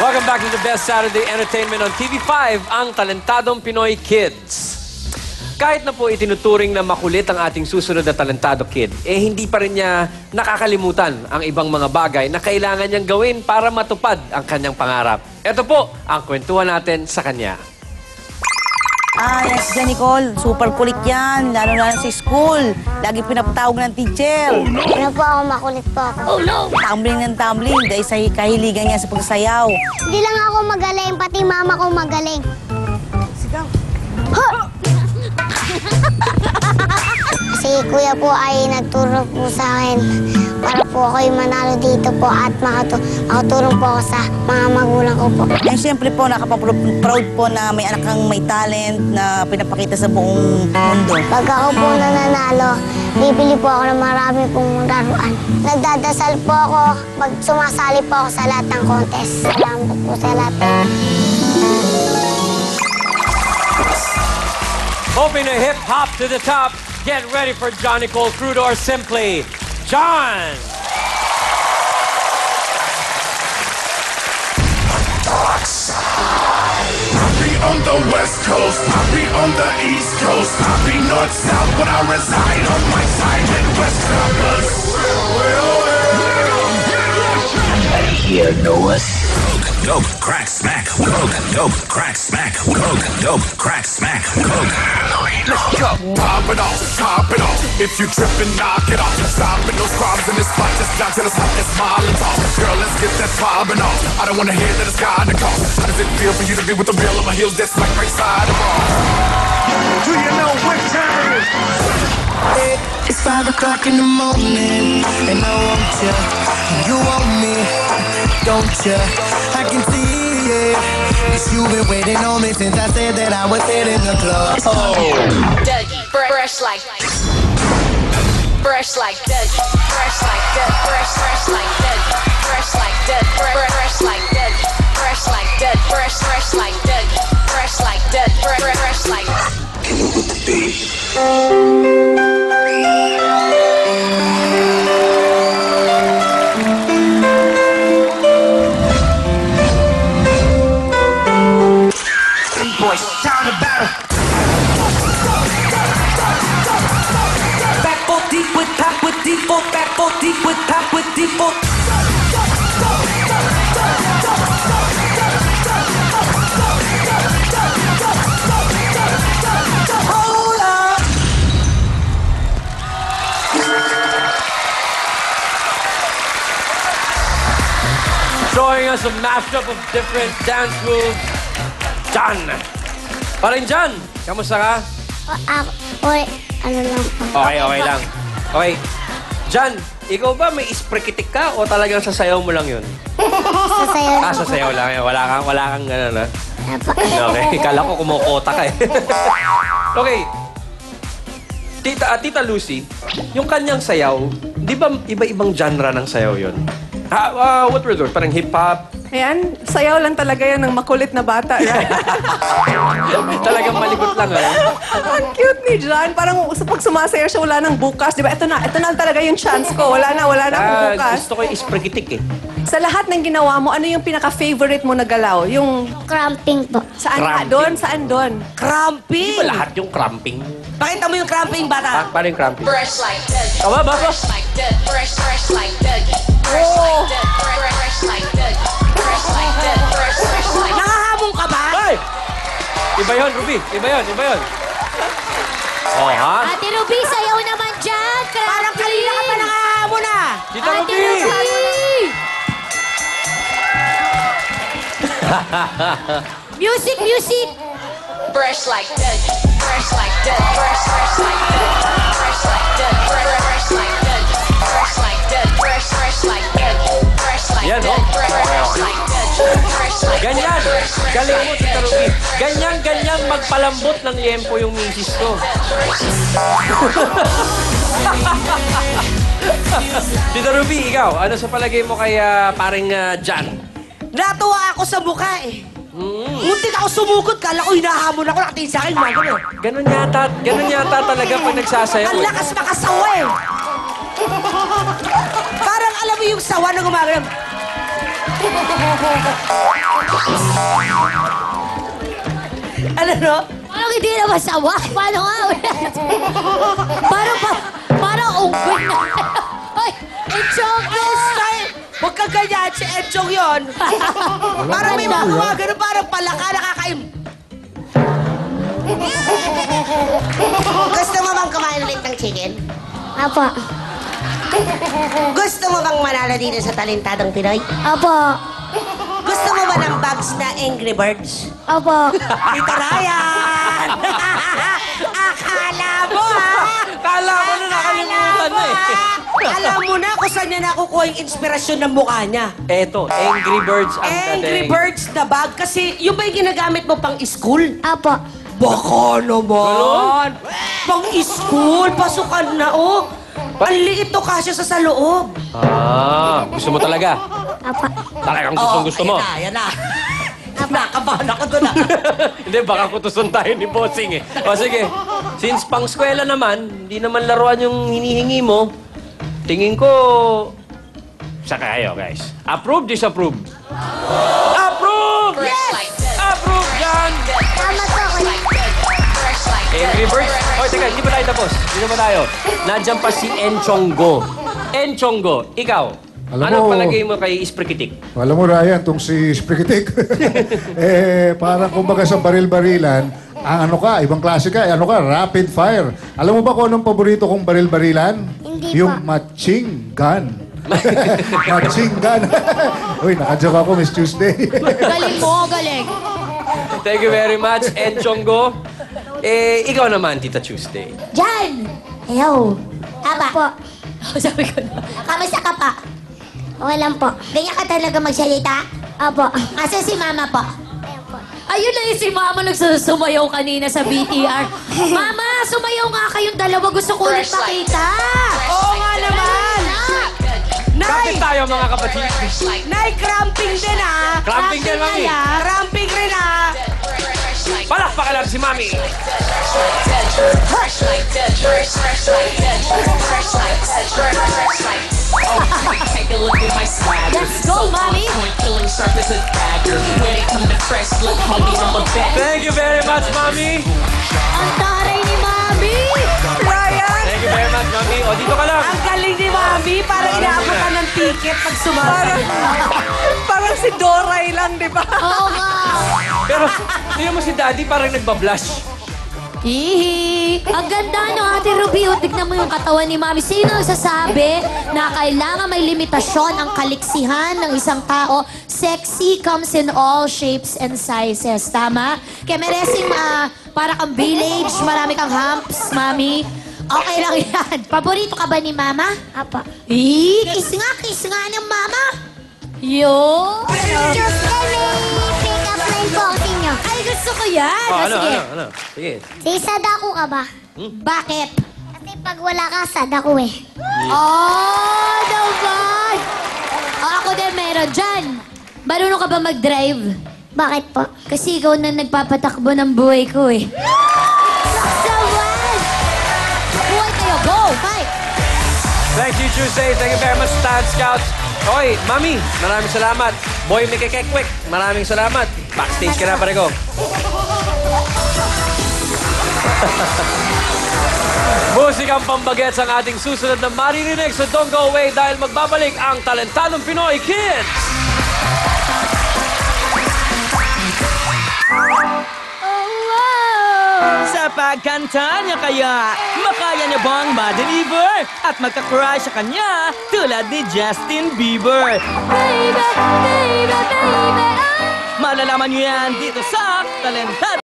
Welcome back to the best Saturday entertainment on TV5, ang Talentadong Pinoy Kids. Kahit na po itinuturing na makulit ang ating susunod na talentado kid, hindi pa rin niya nakakalimutan ang ibang mga bagay na kailangan niyang gawin para matupad ang kanyang pangarap. Ito po ang kwentuhan natin sa kanya. Yes, Jan Nicole. Super kulit yan. Lalo-lalo sa school. Lagi pinapatawag ng teacher. Ano po ako, makulit po ako. Oh no! Tumbling ng tumbling dahil sa kahiligan niya sa pagsayaw. Hindi lang ako magaling, pati mama ko magaling. Sigaw. Si kuya po ay nagturo po sa akin para po ako'y manalo dito po at makatulong po ako sa mga magulang ko po. And siyempre po, nakapa-proud po na may anak kang may talent na pinapakita sa buong mundo. Pag ako po nananalo, bibili po ako ng marami pong laruan. Nagdadasal po ako pag sumasali po ako sa lahat ng contest. Salamat po sa lahat. Hoping to hip-hop to the top, get ready for John Nicole Crudo or simply John! I be on the west coast, I be on the east coast, I be north, south, but I reside on my side in West Campus. Anybody here know us? Dope, crack, smack, coke, dope, crack, smack, coke, dope, crack, smack, coke. Let's go. Pop it off, top it off. If you trippin', knock it off. Stopping those problems in this spot, just down to the spot, it's Molotov. Girl, let's get that bobbing off. I don't wanna hear that it's kinda cost. How does it feel for you to be with the real on my heels? That's like right side of all. Do you know what time it is? It's 5 o'clock in the morning, and I want you. You want me, don't you? I can see it. You've been waiting on me since I said that I was hitting the club. Oh, fresh like fresh like that, fresh like that, fresh like that, fresh like that, fresh like that, fresh like that, fresh like that, fresh like that, fresh like that. Kill it with the beat. boys, time to battle. Back foot deep with top with default, back foot deep with top with default. Hold up. Showing us a mashup of different dance moves, John! Paring John, kamusta ka? Ano lang po. Okay lang. Okay. John, ikaw ba may isprekitik ka o talagang sasayaw mo lang yun? Sasayaw lang po. Sasayaw lang yun. Wala kang gano'n, ha? Okay, kala ko kumukota ka eh. Okay. Tita Lucy, yung kanyang sayaw, di ba iba-ibang genre ng sayaw yun? What were those? Parang hip-hop? Ayan, sayaw lang talaga yan ng makulit na bata, right? Talagang malikot lang, eh. Ang cute ni John. Parang pag sumasayaw siya, wala nang bukas. Di ba? Ito na talaga yung chance ko. Wala na akong bukas. Gusto ko yung isprekitik, eh. Sa lahat ng ginawa mo, ano yung pinaka-favorite mo na galaw? Yung Cramping po. saan nga? Cramping. Doon? Saan doon? Cramping! Di ba lahat yung cramping? Pakita mo yung cramping, bata. Paano yung cramping? Fresh like that. Tama ba? Fresh like that. Fresh like that. Fresh like that. Fresh like that. Fresh like that. Fresh like that. Nakahabong ka ba? Ay! Iba yun, Ruby. Iba yun. Oh, ha? Ate Ruby, sayaw naman dyan. Parang kanina ka pa nakahabon na. Tita Ate Ruby! Ruby! Music, music! Fresh like that. Fresh like that. Fresh like that. Fresh like that. Fresh like that. Fresh like that. Fresh like that. Fresh like Yan, that. oh. Fresh like that. Fresh like that. Ganyan! Galing mo, Tita Ruby. Ganyan magpalambot ng yempo yung misis ko. Tita Ruby, ikaw, ano sa palagay mo kay paring John? Natuwa ako sa mukha eh. Muntik ako sumugod. Kala ko hinahamon ako. Nakatingin sa akin. Mga ganun. Ganun yata talaga pag nagsasayaw. Ang lakas makasawa eh. Parang alam mo yung sawa na gumagano. Ano no? Parang hindi na masawa. Paano nga ulit? Parang unggoy na. Ay, enchong This time, huwag kang ganyan, si Enchong yun. Parang may mga ganun, parang palaka, nakakaim. Gusto mo bang kumain ulit ng chicken? Apo. Gusto mo bang manalo dito sa Talentadong Pinoy? Apo. Gusto mo ba ng bags na Angry Birds? Opo. Tito Ryan! Akala mo, ha? Kala ko na nakalimutan na eh. Alam mo na kung saan niya nakukuha yung inspirasyon ng mukha niya. Eto, Angry Birds ang Angry dating. Birds na bag. Kasi yung ba yung ginagamit mo pang school? Apo. Baka naman. Pang school, pasukan na, oh. Ang liit to kasya sa loob. Ah, gusto mo talaga? Apo. Talagang gusto mo. Yan na. Nakabahan ako doon, ah. Hindi, baka kutuson tayo ni Bossing eh. O sige, since pang eskwela naman, hindi naman laruan yung hinihingi mo, tingin ko, saka kayo guys. Approve, disapprove? Approve! Yes! Approve yan! Tama po. Fresh like Angry Birds. Oy, teka, hindi pa tayo tapos. Hindi pa tayo. Nandiyan pa si Enchonggo. Enchonggo, ikaw, Alam anong mo- palagay mo kay Isprikitik? Alam mo, Ryan, itong si Sprikitik, parang kumbaga sa baril-barilan, ang ano ka, ibang klase ka, ano ka, rapid fire. Alam mo ba kung anong paborito kong baril-barilan? Hindi Yung pa. matching gun. Matching gun. Uy, nakajoke ako, Miss Tuesday. Galing mo, galing. Thank you very much, Enchonggo. Ikaw naman, Tita Tuesday. Jan! Hello. Aba. Po. Sabi ko na. Kamusta ka pa? Okay lang po. Ganyan ka talaga magsalita? Apo. Asa si mama po? Ayun na yung si Mama nagsusumayaw kanina sa BTR. Mama, sumayaw nga kayong dalawa. Gusto ko ulit makita. Oo nga naman. Kapit Nay! tayo mga kapatid. Nay, cramping din, ah. Cramping din, Mami. Cramping rin, ah. Palakpakan natin si Mami. fresh like dead, fresh like dead, fresh like dead, fresh like. Oh, take a look at my swagger. Let's go, Mommy. Point killing sharp as a dagger. When it comes to fresh look, homie, I'm a bet. Thank you very much, Mami. Ang taray ni Mami. Ryan! Thank you very much, Mami. O, dito ka lang. Ang galing ni Mami. Parang inaabot ka ng ticket pag sumasabi. Parang si Doray lang, di ba? Oo nga. Pero, tingnan mo si Daddy parang nagbablush. Hihi. Ang ganda no, Ate Ruby. O, tignan mo yung katawan ni Mami. Sino ang sasabi na kailangan may limitasyon ang kaliksihan ng isang tao? Sexy comes in all shapes and sizes. Tama? Kaya meresing para kang village, marami kang humps, Mami. Okay lang yan. Paborito ka ba ni Mama? Apo. Kiss nga ng Mama. Yo. Diyos ka, may pick-up line po ako sa inyo. Ay, gusto ko yan. Oh, Ah, ano, sige. ano? Sige. Si Sadako ka ba? Bakit? Kasi pag wala ka, Sadako eh. Oh, naman! Ako din meron dyan. Marunong ka ba mag-drive? Bakit po? Kasi ikaw na nagpapatakbo ng buhay ko eh. Sawan! Buhay kayo, go! Fight! Thank you, Tuesday. Thank you very much, Stan Scouts. Oy, Mami, maraming salamat. Boy Mikikikwik, maraming salamat. Backstage ka na, pare ko. Musikang pambagets ang ating susunod na maririnig. So don't go away dahil magbabalik ang Talentadong Pinoy Kids! Sa pagkanta niya kaya, makaya niya bang ma-deliver at magka-crush sa kanya tulad ni Justin Bieber? Baby, baby, baby, Malalaman niyo yan dito sa Talentado